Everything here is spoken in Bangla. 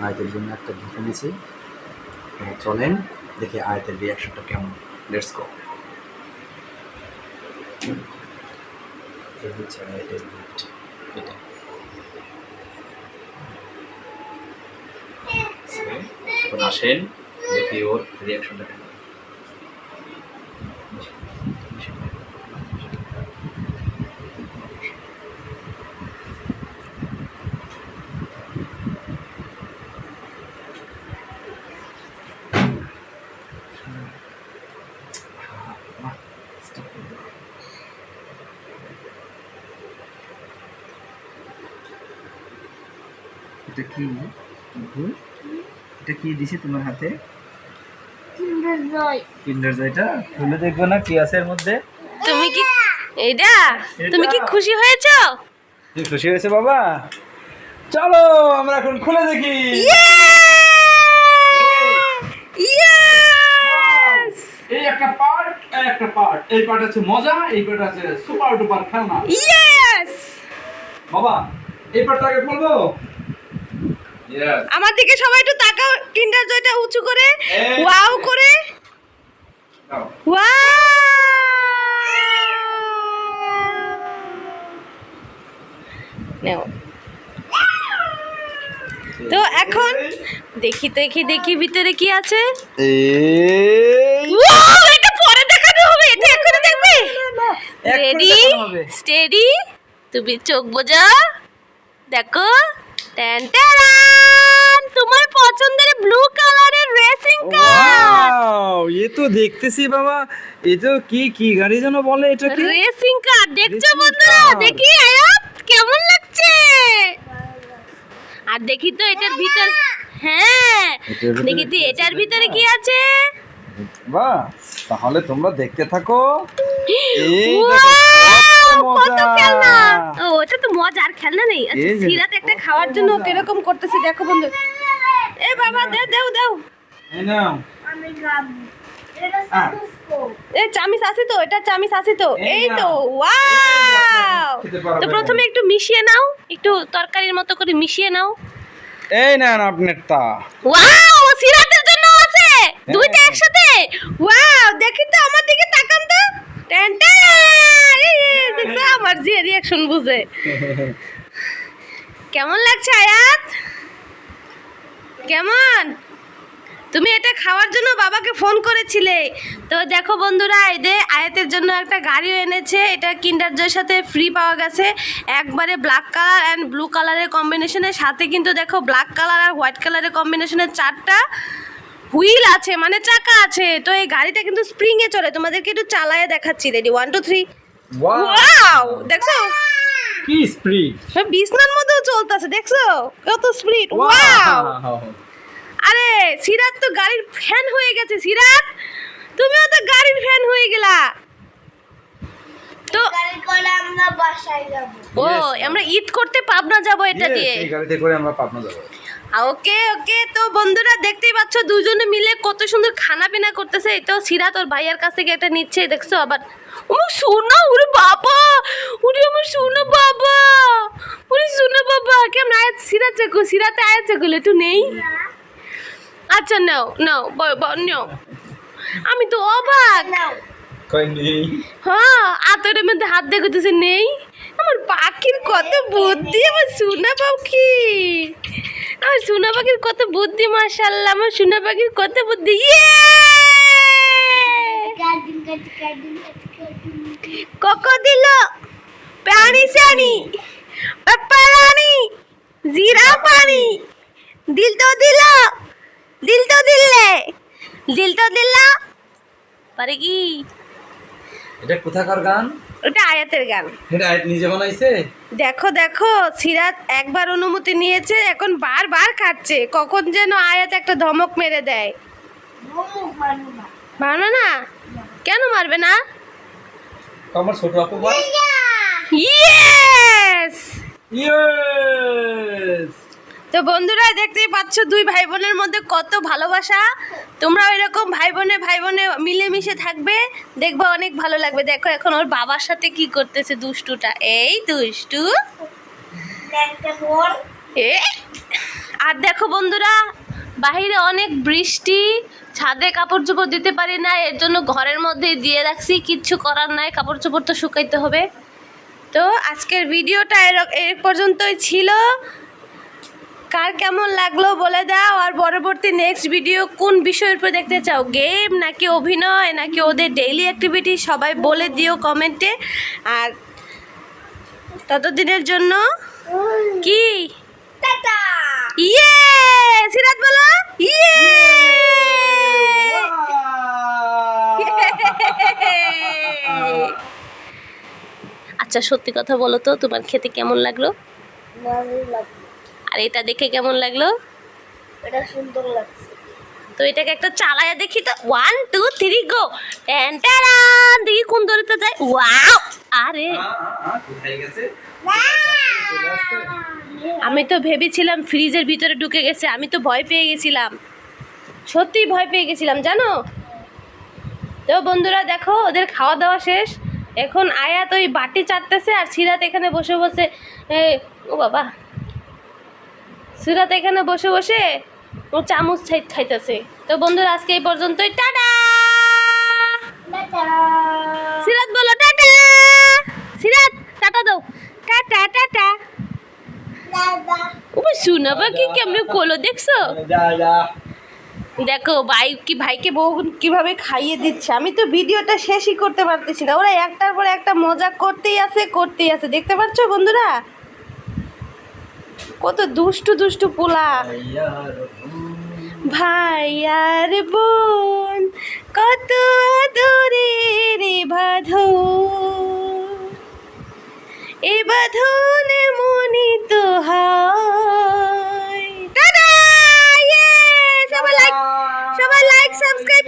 আয়াতের জন্য একটা গিফট এনেছি। চলেন দেখি আয়াতের রিয়াকশনটা কেমন। Let's go. এই হচ্ছে আয়াতের গিফট। এটা এখন আসেন দেখি ওর রিয়াকশনটা কেমন। এটা কি? এটা কি দিছে তোমার হাতে? কিন্ডার জয়টা খুলে দেখবো না কি আছে এর মধ্যে। তুমি কি এইটা তুমি কি খুশি হয়েছো? তুই খুশি হয়েছে বাবা? চলো আমরা এখন খুলে দেখি। এই একটা পার্ট, একটা পার্ট। এই পার্ট আছে মজা, এই পার্ট আছে সুপার ডুপার খেলনা। ইয়েস বাবা এই পার্টটা আগে খুলবো। ইয়েস। আমার দিকে সবাই একটু তাকাও, কিন্ডার জয়টা উঁচু করে ওয়াও করে। দাও। নাও তো এখন দেখি ভিতরে কি আছে। এই ওয়াও এটা পরে দেখানো হবে, এটা এখনই দেখবে। রেডি স্টেডি, তুমি চোখ বোঝা, দেখো। ট্যান ট্যারান, তোমার পছন্দের ব্লু কালারের রেসিং কার। ওয়াও ये तो দেখতেছি বাবা। এই তো কি গাড়ি যেন বলে এটা কি? রেসিং কার দেখছো Racing বন্ধুরা? car। দেখি আয়াত কেমন লাগছে। আর দেখি তো এটার ভিতর, হ্যাঁ এটার ভিতরে দেখি তো কি আছে এটার ভিতরে দেখবা? কি আছে। বাহ তাহলে তোমরা দেখতে থাকো। এই Wow, কত মজা। খেলনা। ও এটা তো মজার খেলনা নেই। আচ্ছা এই যে, সিরাত একটা খাওয়ার জন্য কিরকম করতেছে দেখো বন্ধু। এ বাবা দেও এই নাও। এ চামিচ আছে তো, এটা চামিচ আছে তো। এই এই তো নাও। ওয়াও। খেতে পারবে। তো প্রথমে একটু মিশিয়ে নাও, একটু তরকারির মতো করে মিশিয়ে নাও। এই নেন আপনারটা। ওয়াও সিরাতের জন্য আছে দুইটা একসাথে। ওয়াও দেখি তো আমার দিকে তাকান তো। টেন টেন, এই দেখছো আমার যে রিঅ্যাকশন বুঝে। কেমন লাগছে আয়াত? কেমন? তুমি এটা খাওয়ার জন্য বাবাকে ফোন করেছিলে। তো দেখো বন্ধুরা, এই যে আয়াতের জন্য একটা গাড়িও এনেছে। এটা কিন্ডার জয়ের সাথে ফ্রি পাওয়া গেছে। একবারে ব্ল্যাক কালার অ্যান্ড ব্লু কালারের কম্বিনেশনের সাথে কিন্তু দেখো ব্ল্যাক কালার আর হোয়াইট কালারের কম্বিনেশনের 4টা হুইল আছে, মানে চাকা আছে। তো এই গাড়িটা কিন্তু স্প্রিংয়ে চলে। তোমাদেরকে একটু চালায়ে দেখাচ্ছি। রেডি 1 2 3। ওয়াও দেখছো কি স্পিড। বিছনার মধ্যেও চলতেছে, দেখছো কত স্পিড। ওয়াও আরে সিরাত তো গাড়ির ফ্যান হয়ে গেছে। সিরাত তুমিও তো গাড়ির ফ্যান হয়ে গেলা। তো আমরা বাসায় যাব। ও আমরা ঈদ করতে পাবনা যাব এটা দিয়ে। এই গাড়িতে করে আমরা পাবনা যাব। ওকে তো বন্ধুরা দেখতেই পাচ্ছ দুজনে মিলে কত সুন্দর খানা পিনা করতেছে। এই তো সিরাত ওর ভাইয়ার কাছ থেকে একটা নিচ্ছে, দেখছো। আবার ও সোনা, ওরে বাবা, ওরে আমার সোনা বাবা, ওরে সোনা বাবা। কেমন আয়াত সিরাত চেকো, সিরাতে আয়াত চেকো একটু নেই। আচ্ছা নাও নাও। আমি তো অবাক। কই নেই। হ্যাঁ আতরের মধ্যে হাত দেখতেছে নেই। আমার পাখির কত বুদ্ধি, আমার সোনা পাখি, আমার সোনা পাখির কত বুদ্ধি। মাশাআল্লাহ আমার সোনা পাখির কত বুদ্ধি। ক্রোকোডিল, পানি সানি, পাপারানি, জিরা পানি, দিল তো দিল্লা পারে কি। এটা কোথাকার গান? ওটা আয়াতের গান। এটা আয়াত নিজে বানাইছে। দেখো সিরাত একবার অনুমতি নিয়েছে, এখন বারবার খাচ্ছে। কখন যেন আয়াত একটা ধমক মেরে দেয়। মারবে না? কেন মারবে না? আমার ছোট আপু বল। ইয়েস। ইয়েস। তো বন্ধুরা দেখতেই পাচ্ছ দুই ভাই বোনের মধ্যে কত ভালোবাসা। তোমরা এরকম ভাই বোনে মিলেমিশে থাকবে, দেখবে অনেক ভালো লাগবে। দেখো এখন ওর বাবার সাথে কি করতেছে দুষ্টুটা। এই দুষ্টু এ আর দেখো বন্ধুরা, বাইরে অনেক বৃষ্টি, ছাদে কাপড় চোপড় দিতে পারি না, এর জন্য ঘরের মধ্যেই দিয়ে রাখছি, কিচ্ছু করার নাই, কাপড় চোপড় তো শুকাইতে হবে। তো আজকের ভিডিওটা এই পর্যন্তই ছিল। কার কেমন লাগলো বলে দাও, আর পরবর্তী নেক্সট ভিডিও কোন বিষয়ের উপর দেখতে চাও, গেম নাকি অভিনয় নাকি ওদের ডেইলি অ্যাক্টিভিটি, সবাই বলে দিও কমেন্টে। আর ততদিনের জন্য কি টাটা। ইয়ে সিরাত বলো ইয়ে। আচ্ছা সত্যি কথা বলো তো, তোমার খেতে কেমন লাগলো? ভালো লাগছে, আর এটা দেখে কেমন লাগলো? এটা সুন্দর লাগছে। তো এটাকে একটা চালায়া দেখি তো, 1 2 3 গো। টেন টারান, দেখি কোন দড়িতে যায়। ওয়াও, আরে কোথায় গেছে? আমি তো ভেবেছিলাম ফ্রিজের ভিতরে ঢুকে গেছে, আমি তো ভয় পেয়ে গেছিলাম, সত্যিই ভয় পেয়ে গেছিলাম জানো। তো বন্ধুরা দেখো, ওদের খাওয়া দাওয়া শেষ, এখন আয়াত ওই বাটি চাটতেছে, আর সিরাত এখানে বসে বসে ও বাবা, সিরাত এখানে বসে বসে ও চামচ খাইতেছে। তো বন্ধুরা আজকে এই পর্যন্তই, টাটা। টাটা। সিরাত বলো টাটা। সিরাত টাটা দাও, টাটা টাটা। টাটা। ও শোনা পাখি কেমনে কোলো দেখছো? যা যা। দেখো ভাইকে বউ কিভাবে খাইয়ে দিচ্ছে, আমি তো ভিডিওটা শেষই করতে পারতেছি না, ওরা একটার পর একটা মজা করতেই আছে, দেখতে পাচ্ছ বন্ধুরা, কত দুষ্টু দুষ্টু পোলা। ভাই আর বোন কত দূরের বাঁধন, এ বাঁধনে মনিত হয়। টাটা। সবাই লাইক সাবস্ক্রাইব